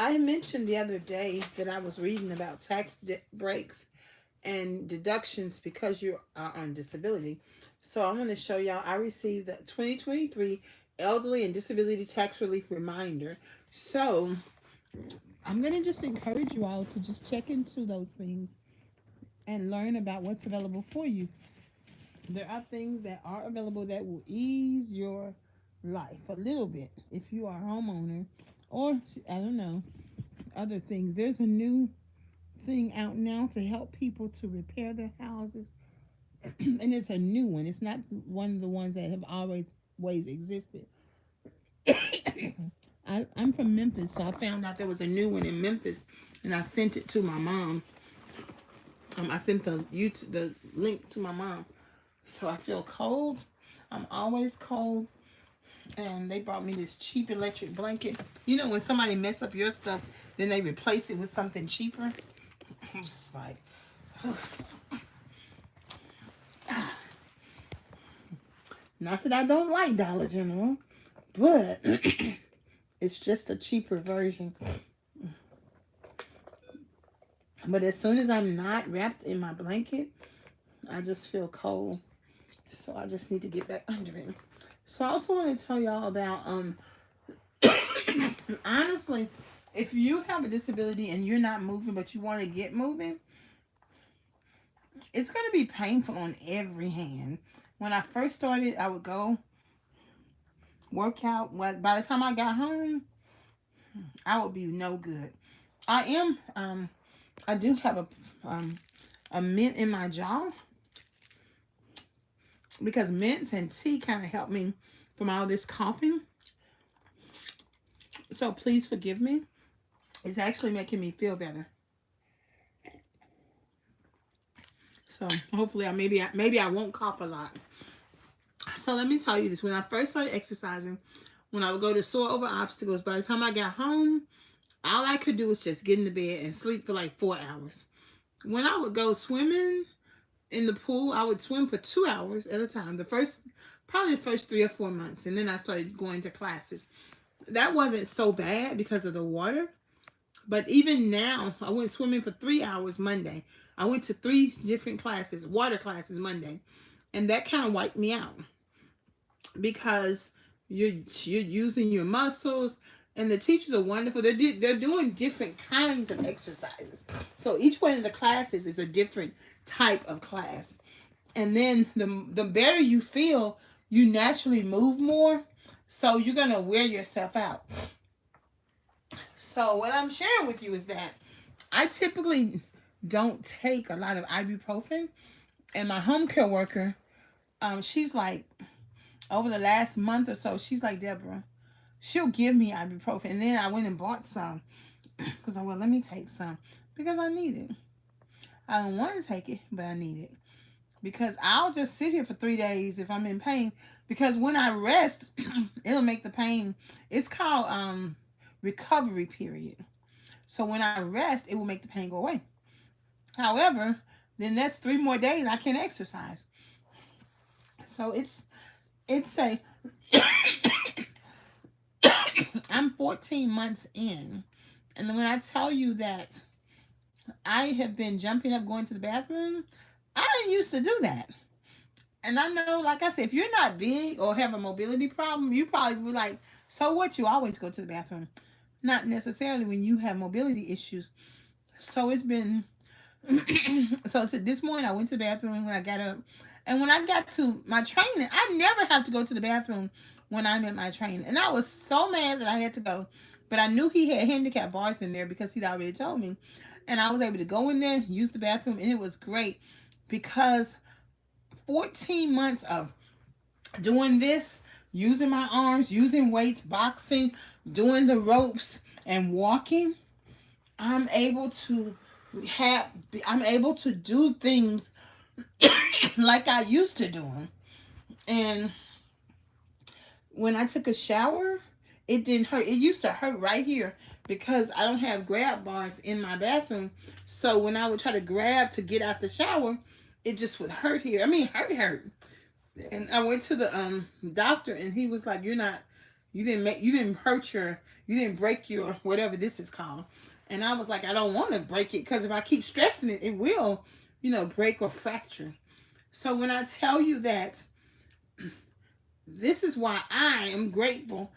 I mentioned the other day that I was reading about breaks and deductions because you are on disability. So I'm going to show y'all. I received the 2023 Elderly and Disability Tax Relief Reminder. So I'm going to just encourage you all to just check into those things and learn about what's available for you. There are things that are available that will ease your life a little bit if you are a homeowner, or I don't know, other things. There's a new thing out now to help people to repair their houses, and it's a new one. It's not one of the ones that have always existed. I'm from Memphis, so I found out there was a new one in Memphis, and I sent it to my mom. I sent the link to my mom. So I feel cold. I'm always cold. And they brought me this cheap electric blanket. You know when somebody mess up your stuff, then they replace it with something cheaper? I'm just like, not that I don't like Dollar General, but it's just a cheaper version. But as soon as I'm not wrapped in my blanket, I just feel cold. So I just need to get back under it. So I also want to tell y'all about, honestly, if you have a disability and you're not moving, but you want to get moving, it's going to be painful on every hand. When I first started, I would go work out. Well, by the time I got home, I would be no good. I do have a mint in my jaw because mints and tea kind of help me from all this coughing. So please forgive me. It's actually making me feel better. So hopefully maybe I won't cough a lot. So let me tell you this. When I first started exercising, when I would go to soar over obstacles, by the time I got home, all I could do was just get in the bed and sleep for like 4 hours. When I would go swimming in the pool, I would swim for 2 hours at a time. Probably the first 3 or 4 months. And then I started going to classes. That wasn't so bad because of the water. But even now, I went swimming for 3 hours Monday. I went to 3 different classes, water classes Monday. And that kind of wiped me out. Because you're using your muscles. And the teachers are wonderful. They're doing different kinds of exercises. So each one of the classes is a different type of class. And then the better you feel, you naturally move more. So you're going to wear yourself out. So what I'm sharing with you is that I typically don't take a lot of ibuprofen. And my home care worker, she's like, over the last month or so, she's like, Deborah, she'll give me ibuprofen. And then I went and bought some. Because I went, let me take some. Because I need it. I don't want to take it, but I need it. Because I'll just sit here for 3 days if I'm in pain. Because when I rest, it'll make the pain. It's called recovery period. So when I rest, it will make the pain go away. However, then that's 3 more days I can't exercise. So it's a I'm 14 months in. And when I tell you that I have been jumping up going to the bathroom, I didn't used to do that. And I know, like I said, if you're not big or have a mobility problem, you probably be like, so what? You always go to the bathroom. Not necessarily when you have mobility issues. So it's been, so this morning I went to the bathroom when I got up. And when I got to my training, I never have to go to the bathroom when I'm at my training. And I was so mad that I had to go. But I knew he had handicap bars in there because he'd already told me. And I was able to go in there, use the bathroom, and it was great because 14 months of doing this, using my arms, using weights, boxing, doing the ropes, and walking, I'm able to do things like I used to do them. And when I took a shower, it didn't hurt. It used to hurt right here because I don't have grab bars in my bathroom. So when I would try to grab to get out the shower, it just would hurt here. I mean, hurt. And I went to the doctor and he was like, you're you didn't hurt your, you didn't break your, whatever this is called. And I was like, I don't want to break it, because if I keep stressing it, it will, break or fracture. So when I tell you that, this is why I am grateful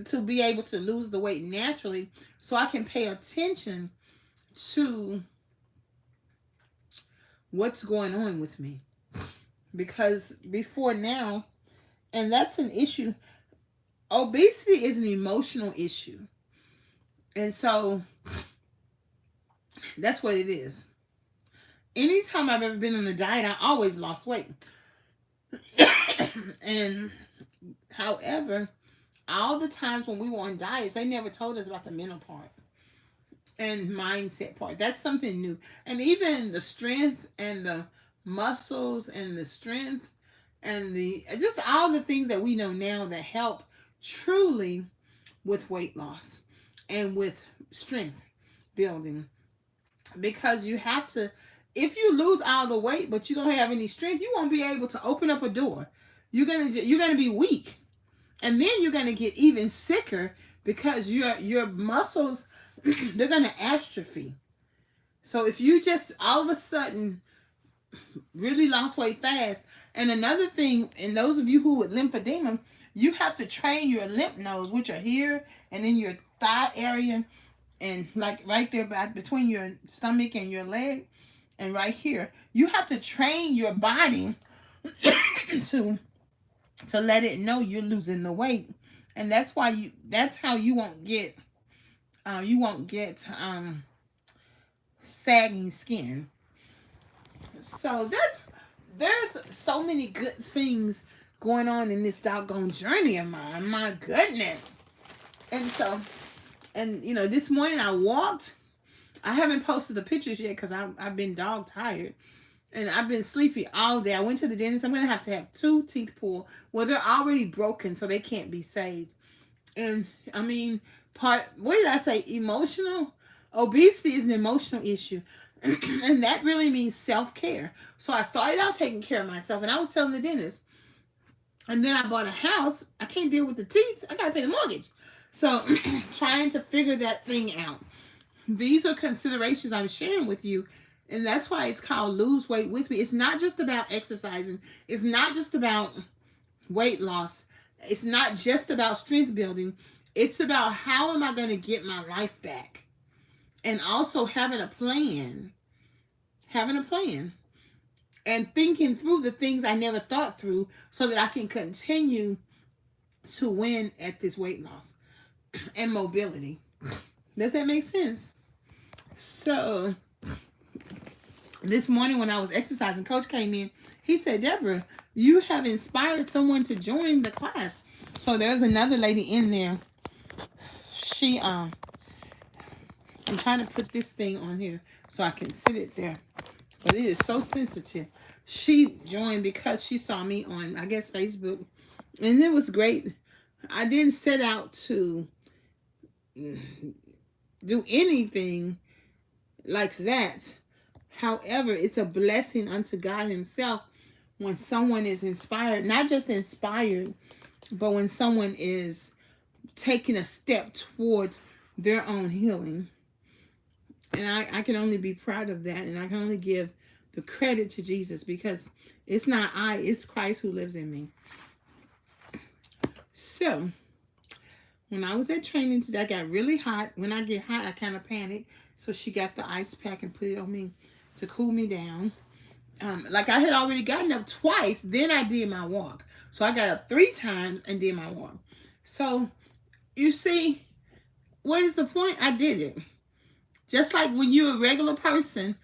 to be able to lose the weight naturally, so I can pay attention to what's going on with me. Because before now, and that's an issue, obesity is an emotional issue. And so that's what it is. Anytime I've ever been on a diet, I always lost weight. And however, all the times when we were on diets, they never told us about the mental part and mindset part. That's something new. And even the strength and the muscles and the strength and the just all the things that we know now that help truly with weight loss and with strength building. Because you have to, if you lose all the weight but you don't have any strength, you won't be able to open up a door. You're gonna be weak, and then you're gonna get even sicker, because your muscles they're gonna atrophy. So if you just all of a sudden really lost weight fast, and another thing, and those of you who with lymphedema, you have to train your lymph nodes, which are here and in your thigh area, and like right there between your stomach and your leg, and right here, you have to train your body to let it know you're losing the weight. And that's why that's how you won't get sagging skin. So there's so many good things going on in this doggone journey of mine. My goodness. And so, this morning I walked. I haven't posted the pictures yet because I've been dog tired. And I've been sleepy all day. I went to the dentist. I'm going to have 2 teeth pulled. Well, they're already broken, so they can't be saved. And, what did I say? Emotional? Obesity is an emotional issue. And that really means self-care. So I started out taking care of myself. And I was telling the dentist. And then I bought a house. I can't deal with the teeth. I got to pay the mortgage. So trying to figure that thing out. These are considerations I'm sharing with you. And that's why it's called Lose Weight With Me. It's not just about exercising. It's not just about weight loss. It's not just about strength building. It's about how am I going to get my life back? And also having a plan. And thinking through the things I never thought through, so that I can continue to win at this weight loss and mobility. Does that make sense? So this morning when I was exercising, Coach came in. He said, Deborah, you have inspired someone to join the class. So there's another lady in there. She, I'm trying to put this thing on here so I can sit it there. But it is so sensitive. She joined because she saw me on, I guess, Facebook. And it was great. I didn't set out to do anything like that. However, it's a blessing unto God himself when someone is inspired, not just inspired, but when someone is taking a step towards their own healing. And I can only be proud of that. And I can only give the credit to Jesus, because it's not I, it's Christ who lives in me. So when I was at training today, I got really hot. When I get hot, I kind of panic. So she got the ice pack and put it on me to cool me down. Like I had already gotten up twice, then I did my walk. So I got up 3 times and did my walk. So you see, what is the point? I did it. Just like when you're a regular person,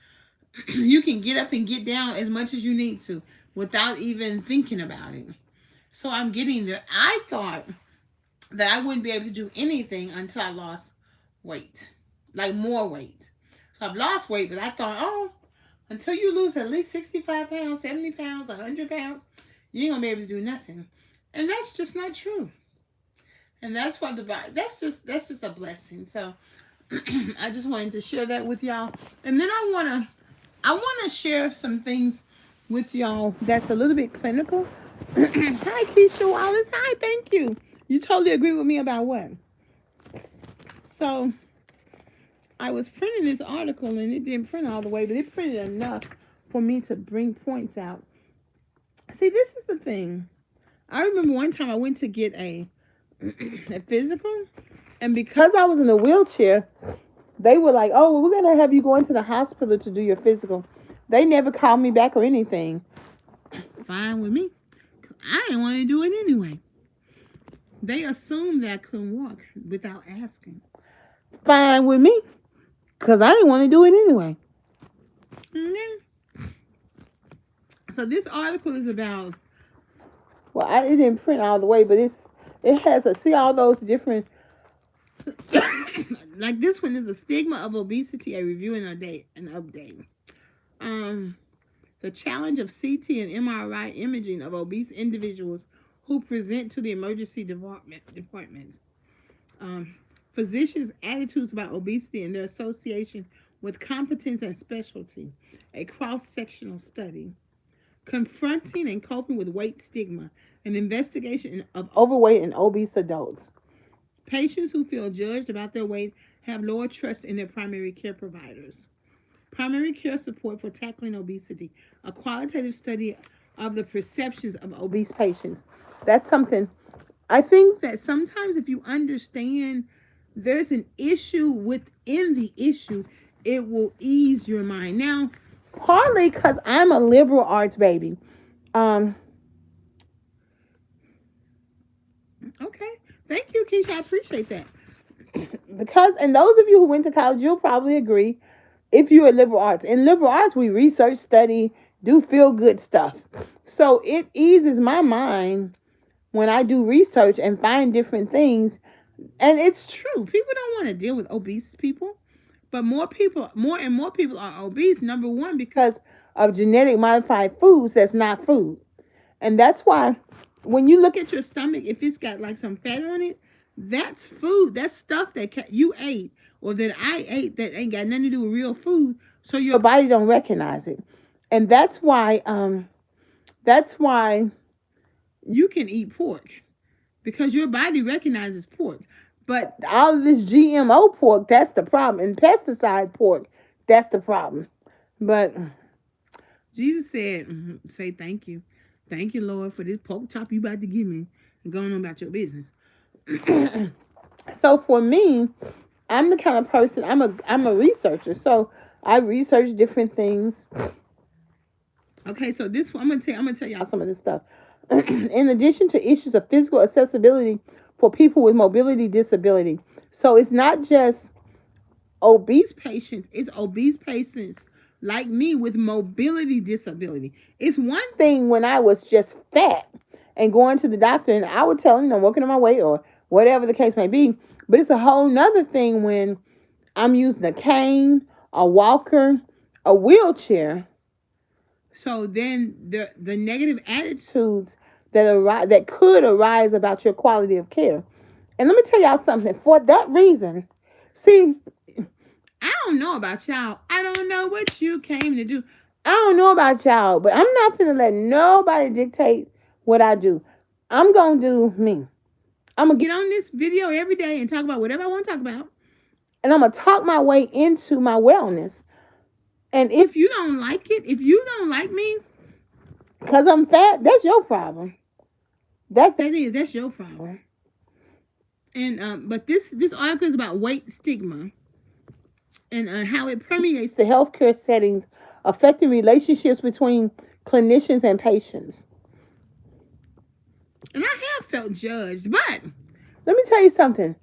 you can get up and get down as much as you need to without even thinking about it. So I'm getting there. I thought that I wouldn't be able to do anything until I lost weight, like more weight. So I've lost weight, but I thought, until you lose at least 65 pounds, 70 pounds, 100 pounds, you ain't gonna be able to do nothing. And that's just not true. And that's why that's just a blessing. So I just wanted to share that with y'all. And then I wanna share some things with y'all that's a little bit clinical. Hi, Keisha Wallace. Hi, thank you. You totally agree with me about what? So I was printing this article and it didn't print all the way, but it printed enough for me to bring points out. See, this is the thing. I remember one time I went to get a physical, and because I was in a wheelchair, they were like, "Oh, well, we're gonna have you go into the hospital to do your physical." They never called me back or anything. Fine with me. I didn't want to do it anyway. They assumed that I couldn't walk without asking. Fine with me, because I didn't want to do it anyway. Mm-hmm. So this article is about, well, it didn't print all the way, but it has see all those different, like this one is the stigma of obesity, a review and an update. The challenge of CT and MRI imaging of obese individuals who present to the emergency departments. Physicians' attitudes about obesity and their association with competence and specialty, a cross-sectional study. Confronting and coping with weight stigma, an investigation of overweight and obese adults. Patients who feel judged about their weight have lower trust in their primary care providers. Primary care support for tackling obesity, a qualitative study of the perceptions of obese patients. That's something, I think that sometimes if you understand there's an issue within the issue, it will ease your mind. Now, partly because I'm a liberal arts baby. Okay. Thank you, Keisha. I appreciate that. Because, and those of you who went to college, you'll probably agree, if you're a liberal arts. In liberal arts, we research, study, do feel good stuff. So it eases my mind when I do research and find different things. And it's true. People don't want to deal with obese people. But more and more people are obese, number one, because of genetic modified foods that's not food. And that's why when you look at your stomach, if it's got like some fat on it, that's food. That's stuff that you ate or that I ate that ain't got nothing to do with real food. So your body don't recognize it. And that's why you can eat pork, because your body recognizes pork. But all of this GMO pork, that's the problem. And pesticide pork, that's the problem. But Jesus said, say thank you. Thank you, Lord, for this pork chop you about to give me and going on about your business. So for me, I'm the kind of person, I'm a researcher. So I research different things. Okay, so this one, I'm gonna tell y'all some of this stuff. In addition to issues of physical accessibility for people with mobility disability. So it's not just obese patients, it's obese patients like me with mobility disability. It's one thing when I was just fat and going to the doctor and I would tell him I'm working on my weight or whatever the case may be. But it's a whole nother thing when I'm using a cane, a walker, a wheelchair. So then the negative attitudes that could arise about your quality of care. And let me tell y'all something. For that reason, see, I don't know about y'all. I don't know what you came to do. I don't know about y'all, but I'm not going to let nobody dictate what I do. I'm going to do me. I'm going to get on this video every day and talk about whatever I want to talk about. And I'm going to talk my way into my wellness. And if you don't like it, if you don't like me, because I'm fat, that's your problem. That's your problem. And but this article is about weight stigma and how it permeates the healthcare settings, affecting relationships between clinicians and patients. And I have felt judged, but let me tell you something.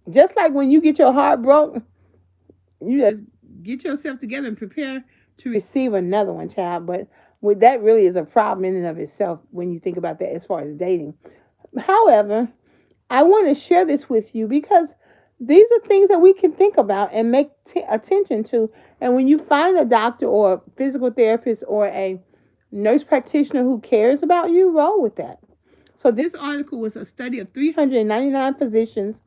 Just like when you get your heart broke, you just get yourself together and prepare to receive another one, child. But that really is a problem in and of itself when you think about that as far as dating. However, I want to share this with you because these are things that we can think about and make attention to. And when you find a doctor or a physical therapist or a nurse practitioner who cares about you, roll with that. So this article was a study of 399 physicians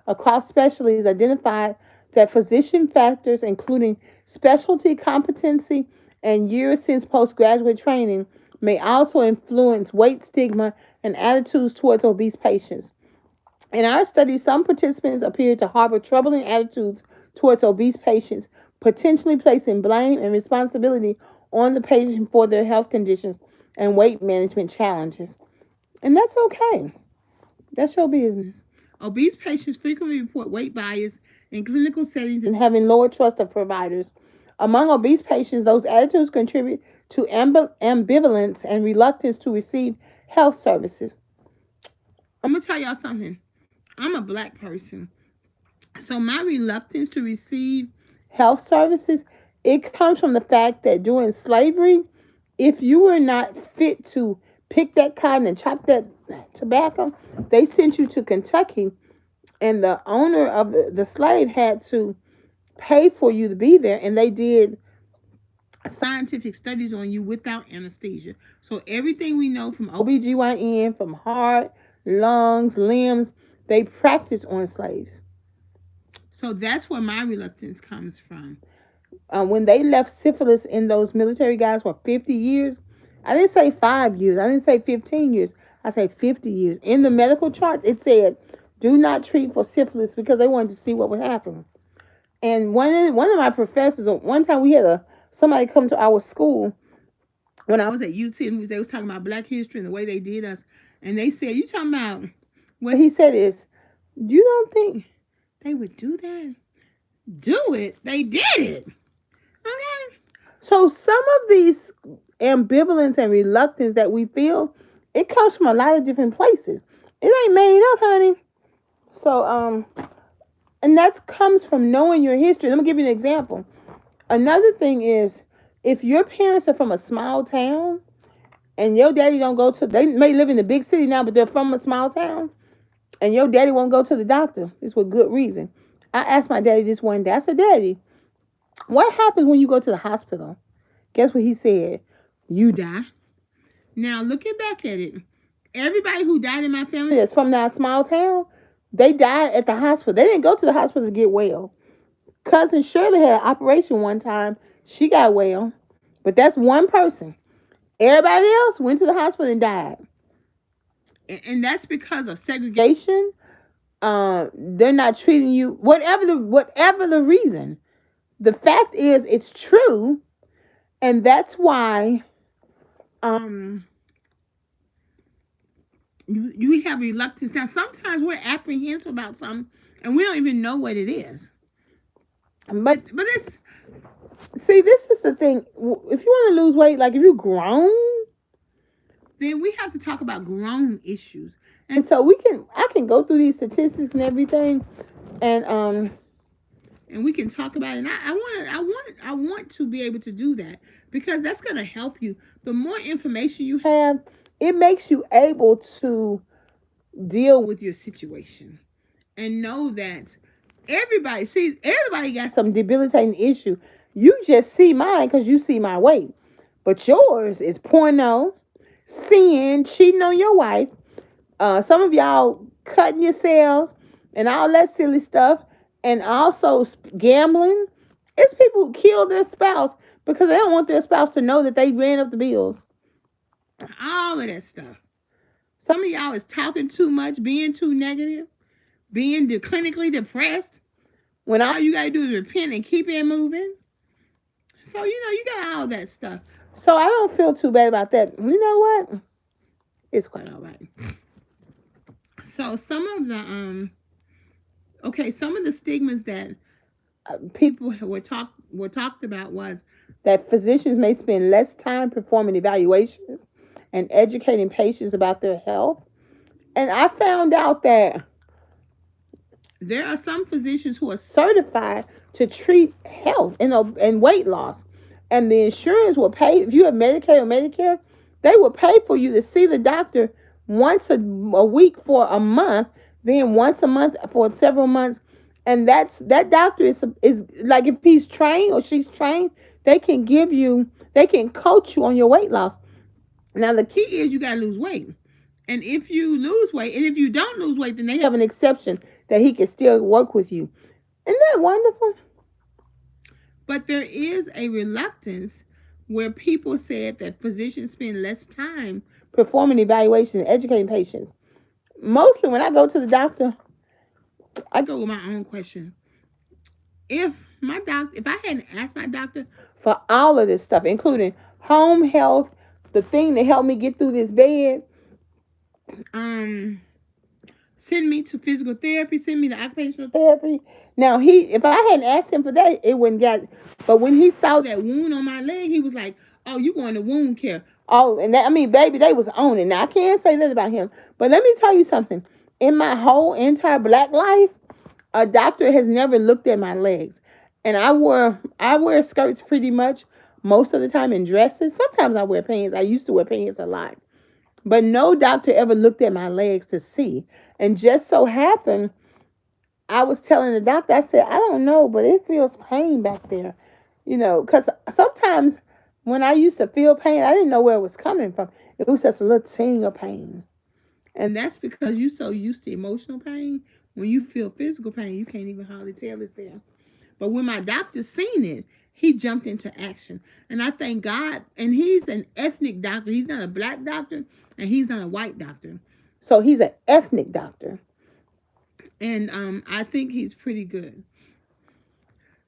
across specialties identified that physician factors, including specialty competency and years since postgraduate training, may also influence weight stigma and attitudes towards obese patients. In our study, some participants appeared to harbor troubling attitudes towards obese patients, potentially placing blame and responsibility on the patient for their health conditions and weight management challenges. And that's okay. That's your business. Obese patients frequently report weight bias in clinical settings and having lower trust of providers. Among obese patients, those attitudes contribute to ambivalence and reluctance to receive health services. I'm going to tell y'all something. I'm a black person. So my reluctance to receive health services, it comes from the fact that during slavery, if you were not fit to pick that cotton and chop that tobacco, they sent you to Kentucky, and the owner of the slave had to pay for you to be there, and they did scientific studies on you without anesthesia. So everything we know from OBGYN, from heart, lungs, limbs, they practice on slaves. So that's where my reluctance comes from. When they left syphilis in those military guys for 50 years, I didn't say 5 years, I didn't say 15 years, I said 50 years. In the medical charts, it said, do not treat for syphilis because they wanted to see what would happen. And one of my professors, one time we had somebody come to our school when I was at UT, and they was talking about Black history and the way they did us. And they said, you talking about, what he said is, you don't think they would do that? Do it. They did it. Okay. So some of these ambivalence and reluctance that we feel, it comes from a lot of different places. It ain't made up, honey. So, and that comes from knowing your history. Let me give you an example. Another thing is, if your parents are from a small town and your daddy don't go to, they may live in the big city now, but they're from a small town, and your daddy won't go to the doctor, it's with good reason. I asked my daddy this one day, I said, Daddy, what happens when you go to the hospital? Guess what he said? You die. Now, looking back at it, everybody who died in my family that's from that small town, they died at the hospital. They didn't go to the hospital to get well. Cousin Shirley had an operation one time. She got well. But that's one person. Everybody else went to the hospital and died. And that's because of segregation. They're not treating you, whatever the reason. The fact is, it's true. And that's why you have reluctance. Now, sometimes we're apprehensive about something and we don't even know what it is. But it's, see, this is the thing. If you want to lose weight, like if you're grown, then we have to talk about grown issues. And so I can go through these statistics and everything, and we can talk about it. And I want to be able to do that because that's going to help you. The more information you have, it makes you able to deal with your situation and know that everybody got some debilitating issue. You just see mine because you see my weight, but yours is porno, sin, cheating on your wife. Some of y'all cutting yourselves and all that silly stuff, and also gambling. It's people who kill their spouse because they don't want their spouse to know that they ran up the bills. All of that stuff. Some of y'all is talking too much, being too negative, being clinically depressed, when all you gotta do is repent and keep it moving. So, you got all that stuff. So I don't feel too bad about that. You know what? It's quite all right. So some of the stigmas that people were talked about was that physicians may spend less time performing evaluations and educating patients about their health. And I found out that there are some physicians who are certified to treat health and weight loss. And the insurance will pay, if you have Medicaid or Medicare, they will pay for you to see the doctor once a week for a month, then once a month for several months. And that doctor is like, if he's trained or she's trained, they can coach you on your weight loss. Now, the key is you got to lose weight. And if you lose weight, and if you don't lose weight, then they have an exception that he can still work with you. Isn't that wonderful? But there is a reluctance where people said that physicians spend less time performing evaluation and educating patients. Mostly when I go to the doctor, I go with my own question. If I hadn't asked my doctor for all of this stuff, including home health, the thing that helped me get through this bed, um, send me to physical therapy, send me to occupational therapy. Now if I hadn't asked him for that, it wouldn't get. But when he saw that wound on my leg, he was like, "Oh, you going to wound care?" Oh, and that, I mean, baby, they was on it. Now I can't say that about him, but let me tell you something. In my whole entire black life, a doctor has never looked at my legs, and I wear skirts pretty much most of the time and dresses. Sometimes I wear pants. I used to wear pants a lot. But no doctor ever looked at my legs to see. And just so happened, I was telling the doctor, I said, I don't know, but it feels pain back there. Because sometimes when I used to feel pain, I didn't know where it was coming from. It was just a little ting of pain. And that's because you're so used to emotional pain. When you feel physical pain, you can't even hardly tell it's there. But when my doctor seen it, he jumped into action. And I thank God. And he's an ethnic doctor. He's not a black doctor and he's not a white doctor. So he's an ethnic doctor. And I think he's pretty good.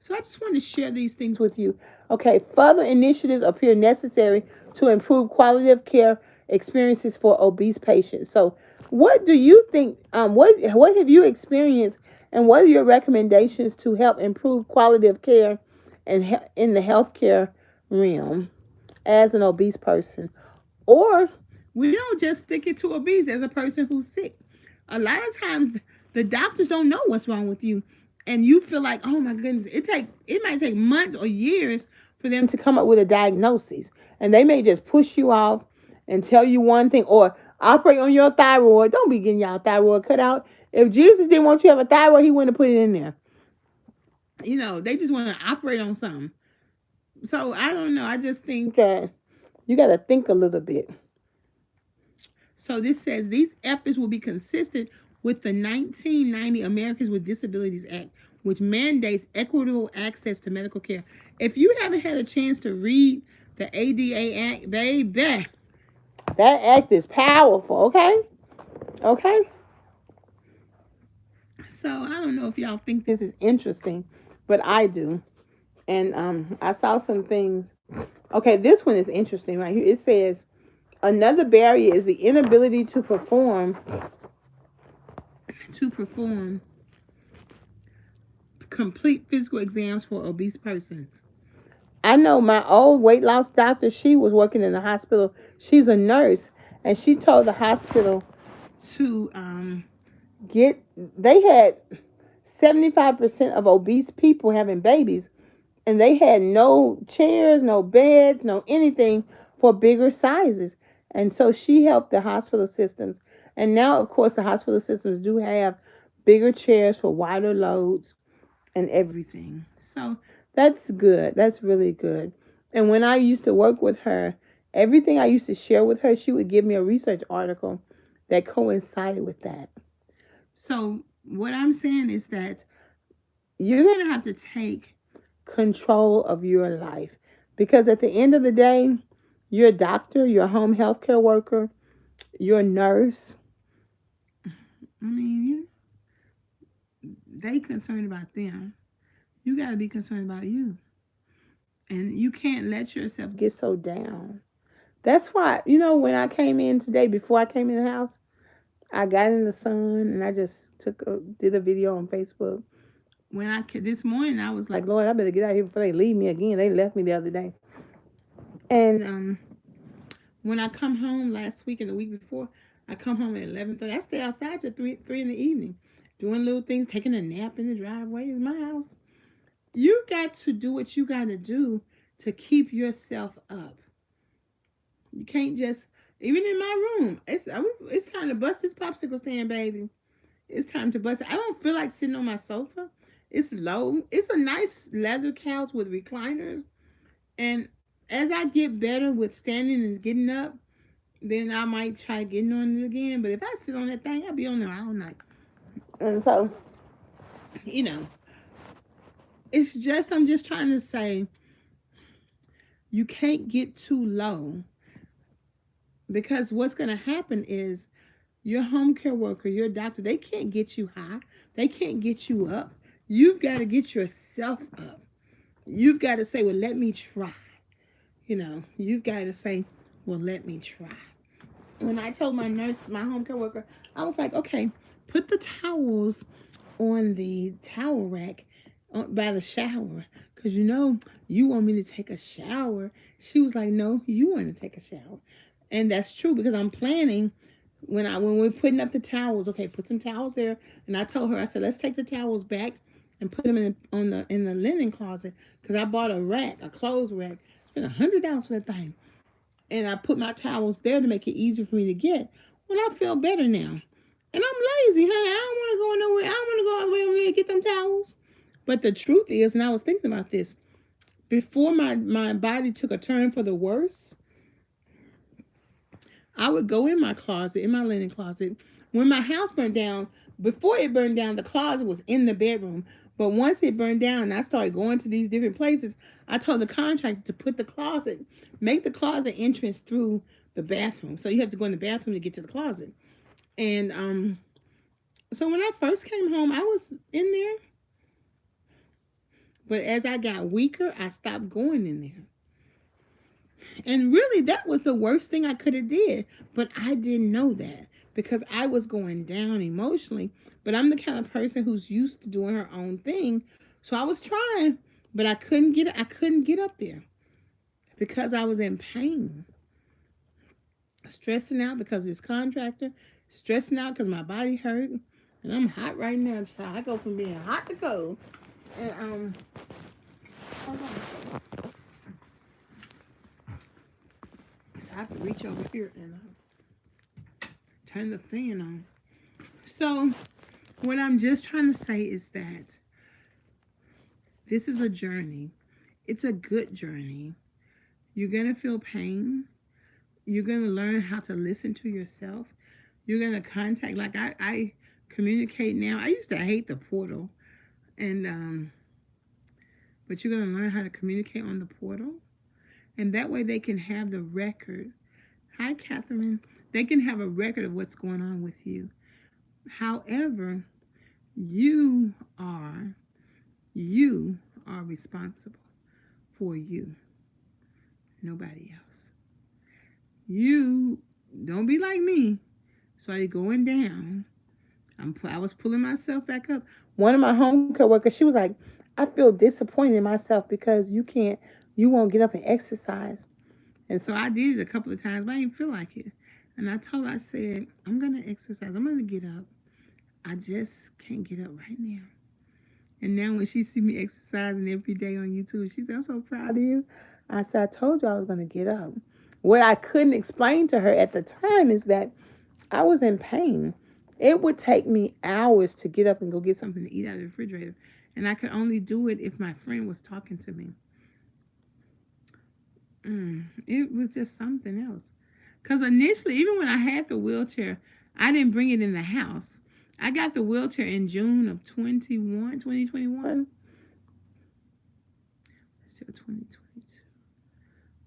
So I just want to share these things with you. Okay, further initiatives appear necessary to improve quality of care experiences for obese patients. So what do you think? What have you experienced, and what are your recommendations to help improve quality of care and in the healthcare realm as an obese person? Or we don't just stick it to obese as a person who's sick. A lot of times the doctors don't know what's wrong with you, and you feel like, oh my goodness, it might take months or years for them to come up with a diagnosis, and they may just push you off and tell you one thing or operate on your thyroid. Don't be getting y'all thyroid cut out. If Jesus didn't want you to have a thyroid, he wouldn't have put it in there. They just want to operate on something. So I don't know. I just think that you got to think a little bit. So this says these efforts will be consistent with the 1990 Americans with Disabilities Act, which mandates equitable access to medical care. If you haven't had a chance to read the ADA Act, baby, that act is powerful, okay? Okay? So I don't know if y'all think this is interesting, but I do. And I saw some things. Okay, this one is interesting right here. It says another barrier is the inability to perform complete physical exams for obese persons. I know my old weight loss doctor, she was working in the hospital. She's a nurse, and she told the hospital to they had 75% of obese people having babies, and they had no chairs, no beds, no anything for bigger sizes. And so she helped the hospital systems. And now, of course, the hospital systems do have bigger chairs for wider loads and everything. So that's good. That's really good. And when I used to work with her, everything I used to share with her, she would give me a research article that coincided with that. So what I'm saying is that you're going to have to take control of your life, because at the end of the day, you're a doctor, you're a home health care worker, you're a nurse. I mean, they concerned about them. You got to be concerned about you. And you can't let yourself get so down. That's why, when I came in today, before I came in the house, I got in the sun and I just did a video on Facebook. This morning, I was like, Lord, I better get out of here before they leave me again. They left me the other day. And when I come home last week and the week before, I come home at 11:30. I stay outside till 3 in the evening, doing little things, taking a nap in the driveway. It's my house. You got to do what you got to do to keep yourself up. You can't just, even in my room, it's time to bust this popsicle stand, baby. It's time to bust it. I don't feel like sitting on my sofa. It's low. It's a nice leather couch with recliners. And as I get better with standing and getting up, then I might try getting on it again. But if I sit on that thing, I'll be on there all night. And so, it's just, I'm just trying to say, you can't get too low, because what's going to happen is Your home care worker, your doctor, they can't get you high. They can't get you up. You've got to get yourself up. You've got to say, well, let me try. You've got to say, well, let me try. When I told my nurse, my home care worker, I was like, okay, put the towels on the towel rack by the shower. Because you want me to take a shower. She was like, no, you want to take a shower. And that's true because I'm planning when we're putting up the towels, okay, put some towels there. And I told her, I said, let's take the towels back and put them in the linen closet because I bought a rack, a clothes rack. Spent $100 for that thing, and I put my towels there to make it easier for me to get. Well, I feel better now, and I'm lazy, honey. I don't want to go nowhere. I don't want to go all the way over there and get them towels. But the truth is, and I was thinking about this before my body took a turn for the worse. I would go in my closet, in my linen closet. When my house burned down, before it burned down, the closet was in the bedroom. But once it burned down and I started going to these different places, I told the contractor to make the closet entrance through the bathroom. So you have to go in the bathroom to get to the closet. And so when I first came home, I was in there. But as I got weaker, I stopped going in there. And really, that was the worst thing I could have did. But I didn't know that because I was going down emotionally. But I'm the kind of person who's used to doing her own thing. So I was trying, but I couldn't get up there because I was in pain. Stressing out because of this contractor. Stressing out because my body hurt. And I'm hot right now, child. I go from being hot to cold. And hold on. I have to reach over here and turn the fan on. So, what I'm just trying to say is that this is a journey. It's a good journey. You're going to feel pain. You're going to learn how to listen to yourself. You're going to contact, like I communicate now. I used to hate the portal. And, but you're going to learn how to communicate on the portal. And that way they can have the record. Hi, Catherine. They can have a record of what's going on with you. However, you are responsible for you. Nobody else. You don't be like me. So you're going down. I was pulling myself back up. One of my home care workers, she was like, I feel disappointed in myself because you won't get up and exercise. And so I did it a couple of times, but I didn't feel like it. And I told her, I said, I'm going to exercise. I'm going to get up. I just can't get up right now. And now when she see me exercising every day on YouTube, she said, I'm so proud of you. I said, I told you I was going to get up. What I couldn't explain to her at the time is that I was in pain. It would take me hours to get up and go get something to eat out of the refrigerator. And I could only do it if my friend was talking to me. It was just something else. Because initially, even when I had the wheelchair, I didn't bring it in the house. I got the wheelchair in June of 2021. Let's see, 2022.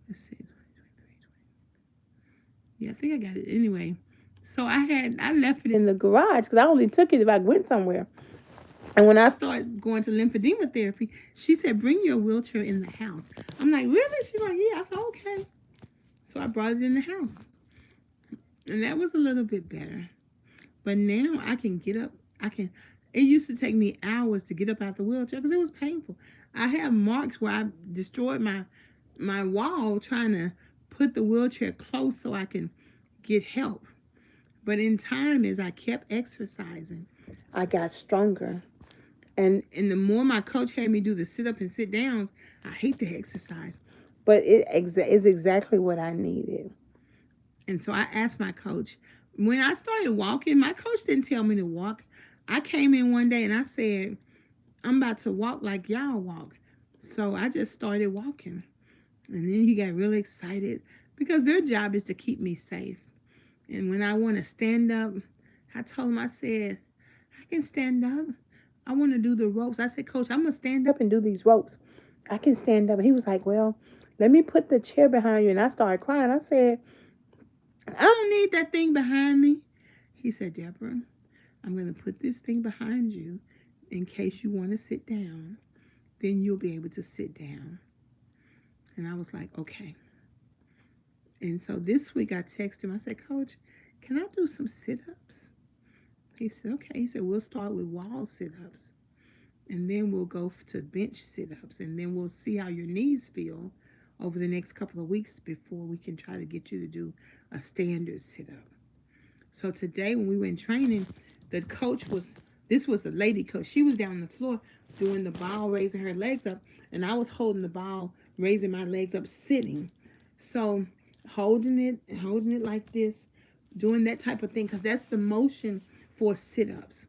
Let's see, 2023. Yeah, I think I got it. Anyway, so I left it in the garage because I only took it if I went somewhere. And when I started going to lymphedema therapy, she said, bring your wheelchair in the house. I'm like, really? She's like, yeah. I said, okay. So I brought it in the house. And that was a little bit better. But now I can get up. It used to take me hours to get up out the wheelchair because it was painful. I have marks where I destroyed my wall trying to put the wheelchair close so I can get help. But in time, as I kept exercising, I got stronger. And the more my coach had me do the sit up and sit downs, I hate the exercise, but it is exactly what I needed. And so I asked my coach, when I started walking, my coach didn't tell me to walk. I came in one day and I said, I'm about to walk like y'all walk. So I just started walking. And then he got really excited because their job is to keep me safe. And when I want to stand up, I told him, I said, I can stand up. I want to do the ropes. I said, Coach, I'm going to stand up and do these ropes. I can stand up. And he was like, well, let me put the chair behind you. And I started crying. I said, I don't need that thing behind me. He said, Deborah, I'm going to put this thing behind you in case you want to sit down. Then you'll be able to sit down. And I was like, okay. And so this week I texted him. I said, Coach, can I do some sit-ups? He said, okay. He said, we'll start with wall sit-ups. And then we'll go to bench sit-ups. And then we'll see how your knees feel over the next couple of weeks before we can try to get you to do a standard sit-up. So today when we went training, the coach this was the lady coach. She was down on the floor doing the ball, raising her legs up. And I was holding the ball, raising my legs up, sitting. So holding it like this, doing that type of thing, because that's the motion for sit-ups.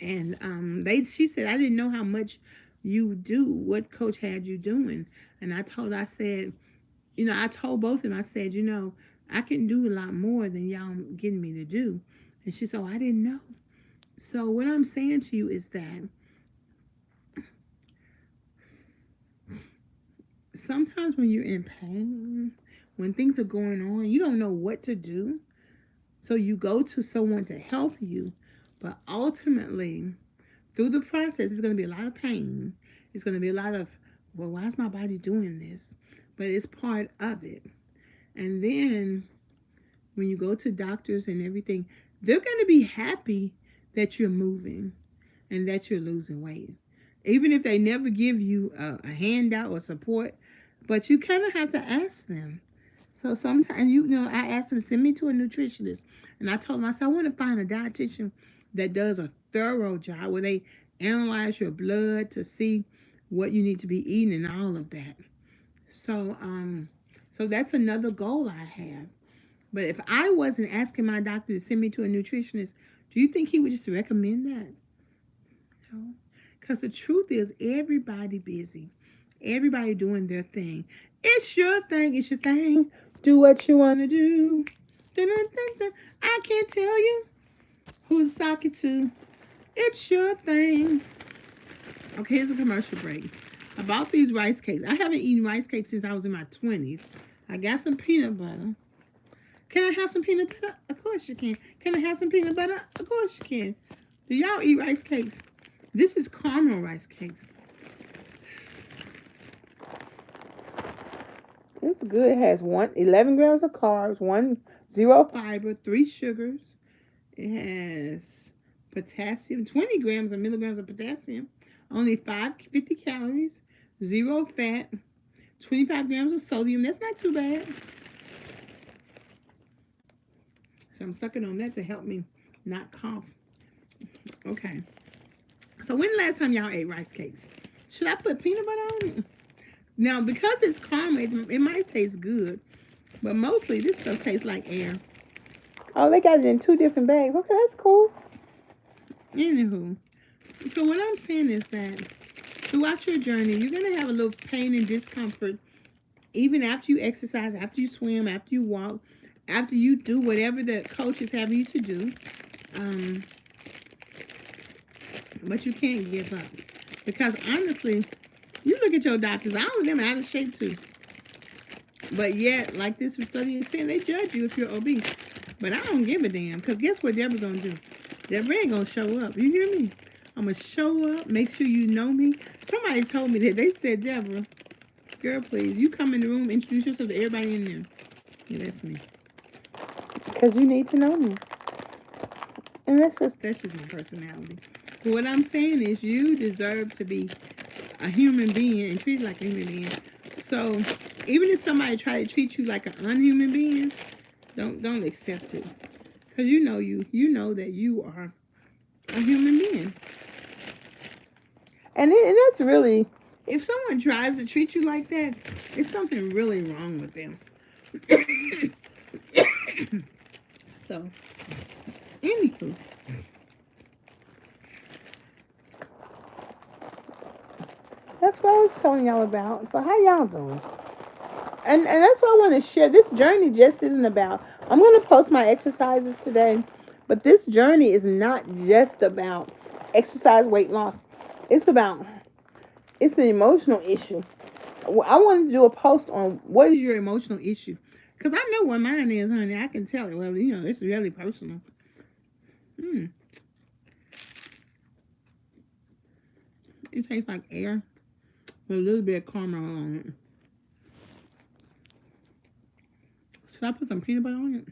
And she said, I didn't know how much you do, what coach had you doing. And I told both of them, I said, I can do a lot more than y'all getting me to do. And she said, oh, I didn't know. So what I'm saying to you is that sometimes when you're in pain, when things are going on, you don't know what to do. So you go to someone to help you. But ultimately, through the process, it's going to be a lot of pain. It's going to be a lot of, well, why is my body doing this? But it's part of it. And then when you go to doctors and everything, they're going to be happy that you're moving and that you're losing weight. Even if they never give you a handout or support, but you kind of have to ask them. So sometimes, I asked them to send me to a nutritionist. And I told them, I said, I want to find a dietitian that does a thorough job where they analyze your blood to see what you need to be eating and all of that. So that's another goal I have. But if I wasn't asking my doctor to send me to a nutritionist, do you think he would just recommend that? No. Because the truth is, everybody busy. Everybody doing their thing. It's your thing. It's your thing. Do what you want to do. Dun, dun, dun, dun. I can't tell you who to sock it to. It's your thing. Okay, here's a commercial break. I bought these rice cakes. I haven't eaten rice cakes since I was in my 20s. I got some peanut butter. Can I have some peanut butter? Of course you can. Can I have some peanut butter? Of course you can. Do y'all eat rice cakes? This is caramel rice cakes. It's good. It has 11 grams of carbs, 0 fiber, 3 sugars. It has potassium, 20 grams of milligrams of potassium, only 50 calories, 0 fat, 25 grams of sodium. That's not too bad. So I'm sucking on that to help me not cough. Okay. So when the last time y'all ate rice cakes? Should I put peanut butter on it? Now, because it's caramel, it might taste good. But mostly this stuff tastes like air. Oh, they got it in 2 different bags. Okay, that's cool. Anywho. So what I'm saying is that throughout your journey, you're going to have a little pain and discomfort. Even after you exercise, after you swim, after you walk, after you do whatever the coach is having you to do. But you can't give up. Because honestly, you look at your doctors, all of them are out of shape too. But yet, like this study is saying, they judge you if you're obese. But I don't give a damn. Because guess what Deborah's going to do? Deborah ain't going to show up. You hear me? I'm going to show up, make sure you know me. Somebody told me that. They said, Deborah, girl, please, you come in the room, introduce yourself to everybody in there. Yeah, that's me. Because you need to know me. And that's just my personality. But what I'm saying is you deserve to be a human being and treated like a human being. So even if somebody try to treat you like an unhuman being, don't accept it. Because you know that you are a human being. And that's really, if someone tries to treat you like that, it's something really wrong with them. So, anywho. That's what I was telling y'all about. So how y'all doing? And that's what I want to share. This journey just isn't about, I'm going to post my exercises today, but this journey is not just about exercise, weight loss. It's an emotional issue. I wanted to do a post on what is your emotional issue. Because I know what mine is, honey. I can tell it. Well, it's really personal. Mm. It tastes like air with a little bit of caramel on it. Should I put some peanut butter on it?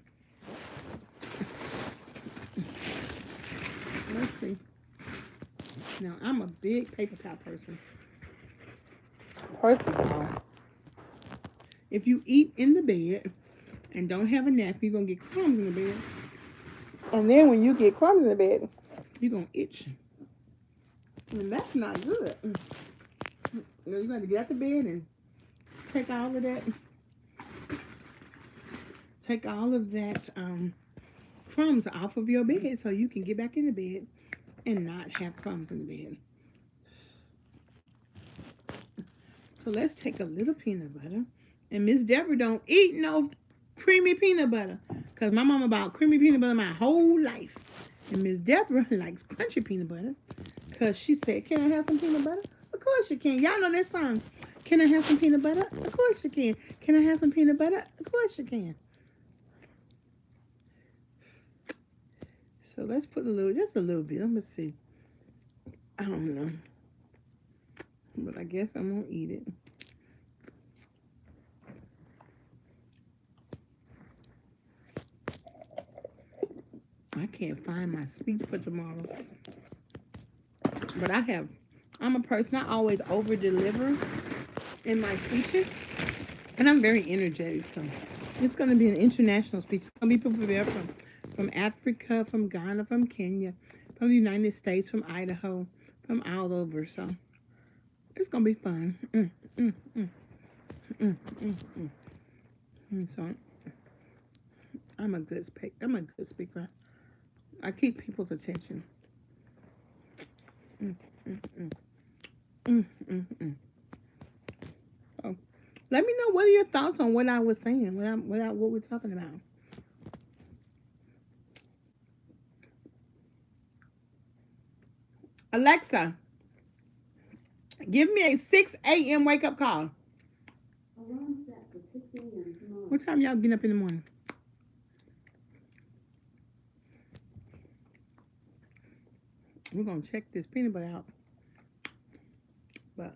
Let's see. Now, I'm a big paper towel person. First of all, if you eat in the bed and don't have a napkin, you're going to get crumbs in the bed. And then when you get crumbs in the bed, you're going to itch. And that's not good. You got to get out the bed and take all of that. Take all of that crumbs off of your bed so you can get back in the bed and not have crumbs in the bed. So let's take a little peanut butter. And Miss Deborah don't eat no creamy peanut butter. Because my mama bought creamy peanut butter my whole life. And Miss Deborah likes crunchy peanut butter. Because she said, can I have some peanut butter? Of course you can. Y'all know that song. Can I have some peanut butter? Of course you can. Can I have some peanut butter? Of course you can. So let's put just a little bit. Let me see. I don't know. But I guess I'm going to eat it. I can't find my speech for tomorrow. But I'm a person, I always over-deliver in my speeches. And I'm very energetic, so it's going to be an international speech. It's going to be people there from Africa, from Ghana, from Kenya, from the United States, from Idaho, from all over. So it's going to be fun. So I'm a good speaker. I keep people's attention. So let me know what are your thoughts on what I was saying, what we're talking about. Alexa, give me a 6 a.m. wake up call. Alarm set for 6 a.m. tomorrow. What time y'all getting up in the morning? We're going to check this peanut butter out. But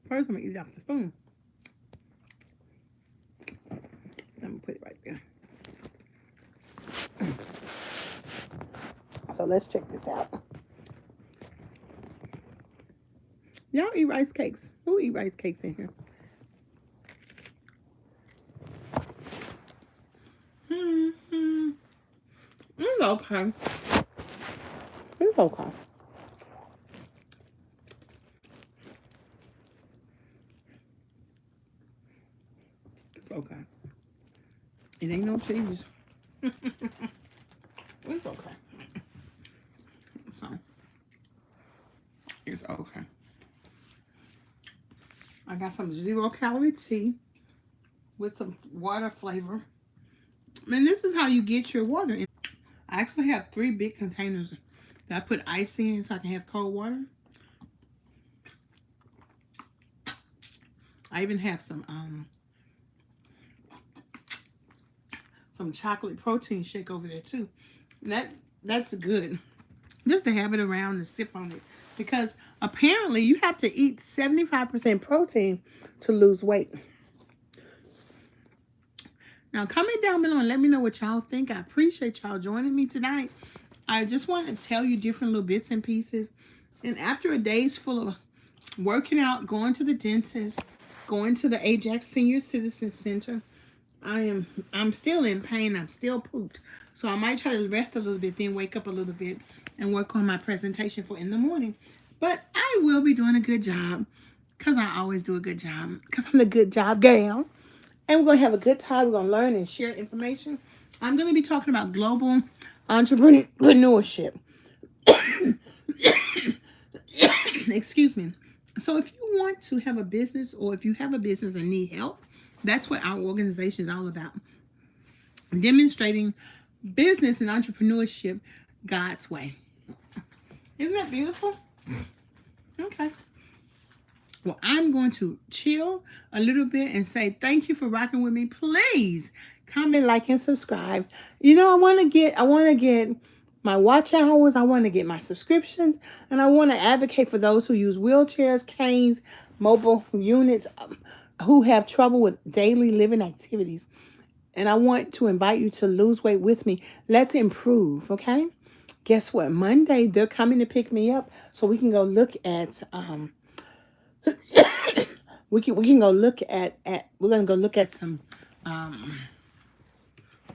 first, I'm going to eat it off the spoon. I'm going to put it right there. So let's check this out. Y'all eat rice cakes. Who eat rice cakes in here? It's okay. It's okay. It's okay. It ain't no cheese. It's okay. So, it's okay. I got some 0-calorie tea with some water flavor. And this is how you get your water in. I actually have 3 big containers that I put ice in so I can have cold water. I even have some chocolate protein shake over there too. And that's good. Just to have it around and sip on it. Because apparently you have to eat 75% protein to lose weight. Now, comment down below and let me know what y'all think. I appreciate y'all joining me tonight. I just want to tell you different little bits and pieces. And after a day's full of working out, going to the dentist, going to the Ajax Senior Citizen Center, I'm still in pain. I'm still pooped. So I might try to rest a little bit, then wake up a little bit and work on my presentation for in the morning. But I will be doing a good job because I always do a good job because I'm the good job gal. And we're going to have a good time. We're going to learn and share information. I'm going to be talking about global entrepreneurship. Excuse me. So if you want to have a business or if you have a business and need help, that's what our organization is all about. Demonstrating business and entrepreneurship God's way. Isn't that beautiful? Okay. Well, I'm going to chill a little bit and say thank you for rocking with me. Please comment, like, and subscribe. You know, I want to get my watch hours. I want to get my subscriptions, and I want to advocate for those who use wheelchairs, canes, mobile units, who have trouble with daily living activities. And I want to invite you to lose weight with me. Let's improve, okay? Guess what? Monday they're coming to pick me up so we can go look at we can go look at we're gonna go look at some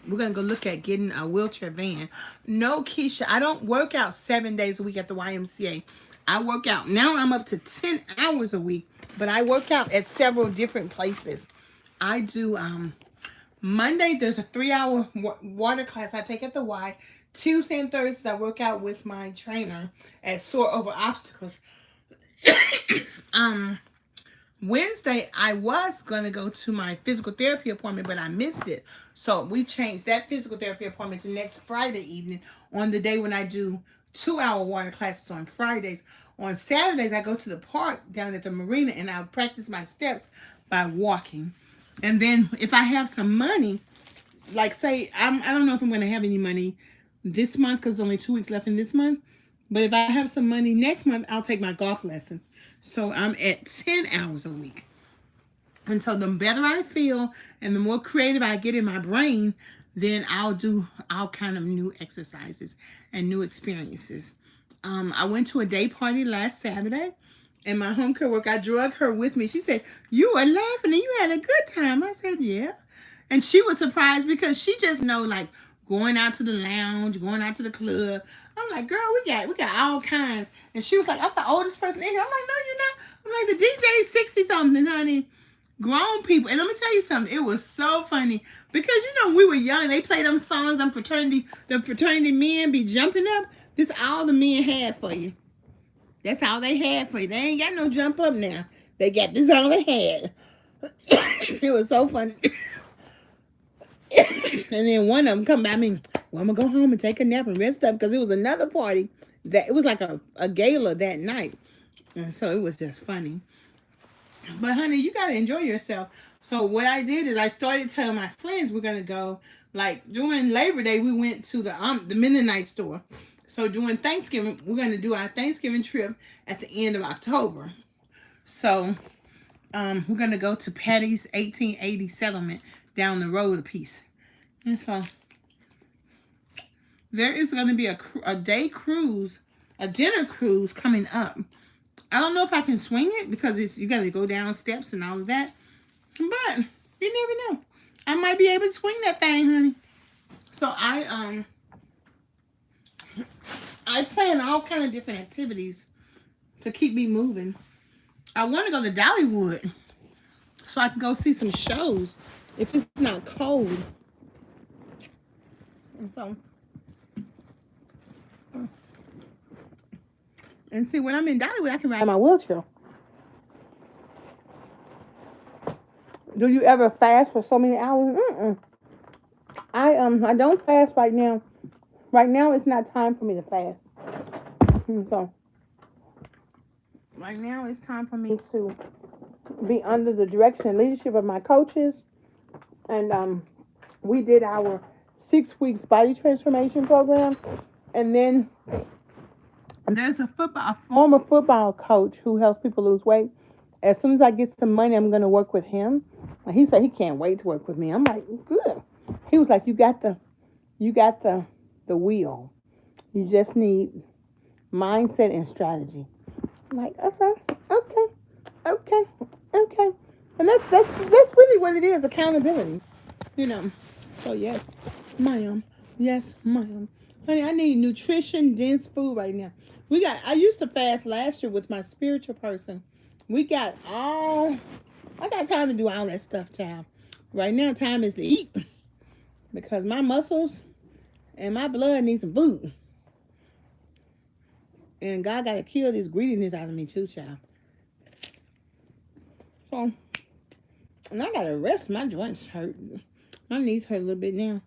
we're gonna go look at getting a wheelchair van. No, Keisha, I don't work out 7 days a week at the YMCA. I work out now. I'm up to 10 hours a week, but I work out at several different places. I do Monday, there's a 3-hour water class I take at the Y. Tuesday and Thursdays, I work out with my trainer at Soar Over Obstacles. Wednesday, I was going to go to my physical therapy appointment, but I missed it. So we changed that physical therapy appointment to next Friday evening on the day when I do 2-hour water classes on Fridays. On Saturdays, I go to the park down at the marina and I'll practice my steps by walking. And then if I have some money, like say, I don't know if I'm going to have any money this month because there's only 2 weeks left in this month. But if I have some money next month, I'll take my golf lessons. So I'm at 10 hours a week. And so the better I feel and the more creative I get in my brain, then I'll do all kind of new exercises and new experiences. I went to a day party last Saturday. And my home care worker, I drug her with me. She said, "You were laughing and you had a good time." I said, "Yeah." And she was surprised because she just know, like, going out to the lounge, going out to the club. I'm like, "Girl, we got all kinds." And she was like, "I'm the oldest person in here." I'm like, "No, you're not." I'm like, "The DJ's 60-something, honey." Grown people. And let me tell you something. It was so funny. Because, you know, we were young. They play them songs, them fraternity men be jumping up. This all the men had for you. That's all they had for you. They ain't got no jump up now. They got this all they had. It was so funny. And then one of them come by me. "Well, I'm going to go home and take a nap and rest up," because it was another party. That it was like a gala that night. And so it was just funny. But, honey, you got to enjoy yourself. So what I did is I started telling my friends we're going to go. Like, during Labor Day, we went to the Mennonite store. So during Thanksgiving, we're going to do our Thanksgiving trip at the end of October. So we're going to go to Patty's 1880 settlement down the road a piece. And so there is going to be a day cruise, a dinner cruise coming up. I don't know if I can swing it because you got to go down steps and all of that. But you never know. I might be able to swing that thing, honey. So I plan all kind of different activities to keep me moving. I want to go to Dollywood so I can go see some shows if it's not cold. And see, when I'm in Dollywood, I can ride my wheelchair. Do you ever fast for so many hours? I don't fast right now. Right now, it's not time for me to fast. So, right now, it's time for me to be under the direction and leadership of my coaches. And we did our 6 weeks body transformation program. And then there's a former football coach who helps people lose weight. As soon as I get some money, I'm going to work with him. And he said he can't wait to work with me. I'm like, good. He was like, you got the wheel. You just need mindset and strategy. I'm like, okay. And that's really what it is, accountability. You know. So yes, ma'am. Yes, ma'am. Honey, I need nutrition, dense food right now. I used to fast last year with my spiritual person. I got time to do all that stuff, child. Right now, time is to eat. Because my muscles and my blood need some food. And God got to kill this greediness out of me too, child. So, and I got to rest. My joints hurt. My knees hurt a little bit now.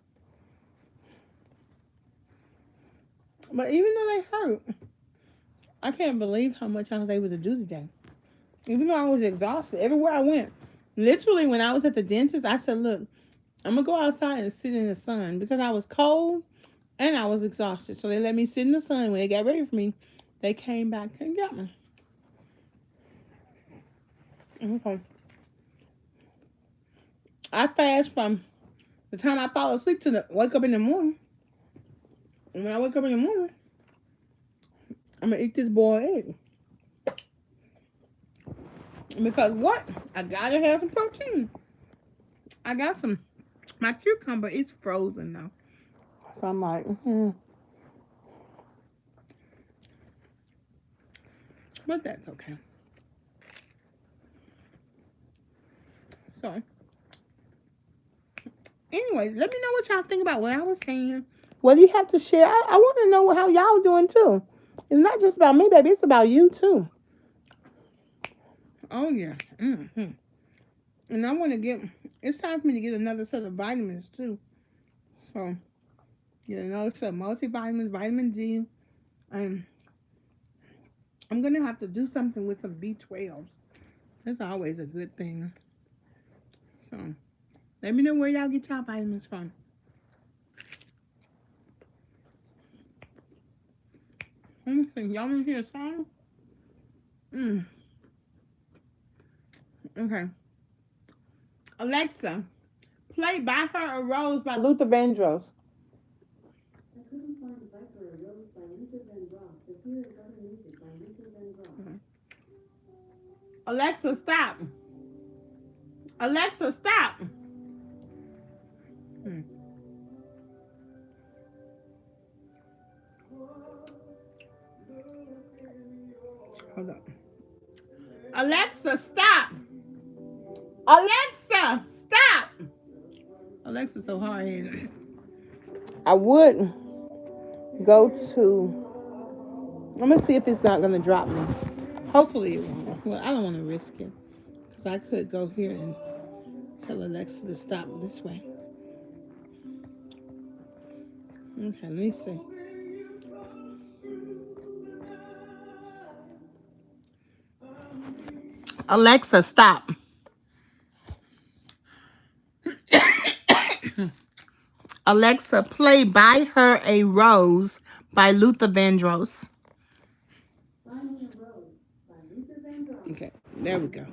But even though they hurt, I can't believe how much I was able to do today. Even though I was exhausted, everywhere I went. Literally, when I was at the dentist, I said, "Look, I'm gonna go outside and sit in the sun because I was cold and I was exhausted. So they let me sit in the sun. When they got ready for me, they came back and got me. Okay. I fast from the time I fall asleep to the wake up in the morning. And when I wake up in the morning, I'm gonna eat this boiled egg. Because what? I gotta have some protein. I got some. My cucumber is frozen though. So I'm like, but that's okay. So, anyway, let me know what y'all think about what I was saying. Whether you have to share, I want to know how y'all doing too. It's not just about me, baby. It's about you too. Oh yeah. And I want to get. It's time for me to get another set of vitamins too. So get another set of multivitamins, vitamin D, and I'm gonna have to do something with some B12. That's always a good thing. So let me know where y'all get y'all vitamins from. Let me see. Y'all want to hear a song? Okay. Alexa, play By Her a Rose by Luther Vandross. I couldn't find a Viper or Rose by Luther Vandross, but here is other music by Luther Vandross. Alexa, stop. Alexa, stop. Hold up. Alexa, stop. Alexa, stop. Alexa's so hard-headed. I would go to. I'm gonna see if it's not gonna drop me. Hopefully it won't. Well, I don't want to risk it because I could go here and tell Alexa to stop this way. Okay, let me see. Alexa, stop. Alexa, play By Her a Rose by Luther Vandross. Buy Me a Rose by Luther Vandross. Okay, there we go.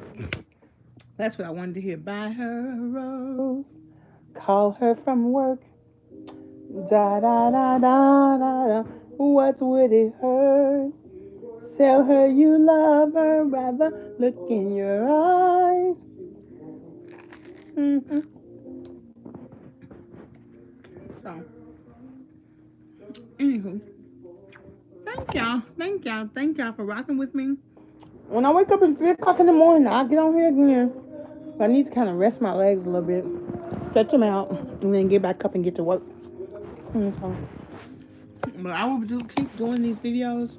That's what I wanted to hear. Buy her a rose. Call her from work. Da da da da da da. What would it hurt? Tell her you love her. Rather look in your eyes. So, anywho, thank y'all for rocking with me. When I wake up at 3 o'clock in the morning, I'll get on here again. But I need to kind of rest my legs a little bit, stretch them out, and then get back up and get to work. But I will keep doing these videos,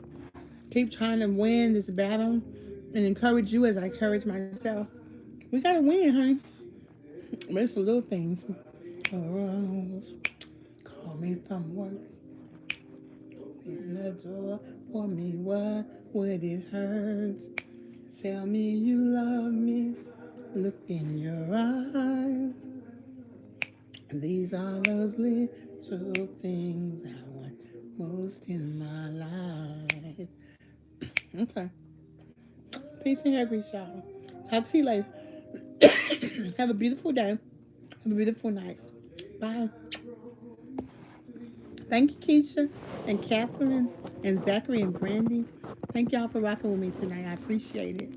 keep trying to win this battle, and encourage you as I encourage myself. We gotta win, honey. But it's the little things. Rose, call me from work. Open the door for me. What would it hurt? Tell me you love me. Look in your eyes. These are those little things I want most in my life. Okay. Peace and hair grease, y'all. Talk to you later. Have a beautiful day. Have a beautiful night. Bye. Thank you, Keisha and Catherine and Zachary and Brandy. Thank y'all for rocking with me tonight. I appreciate it.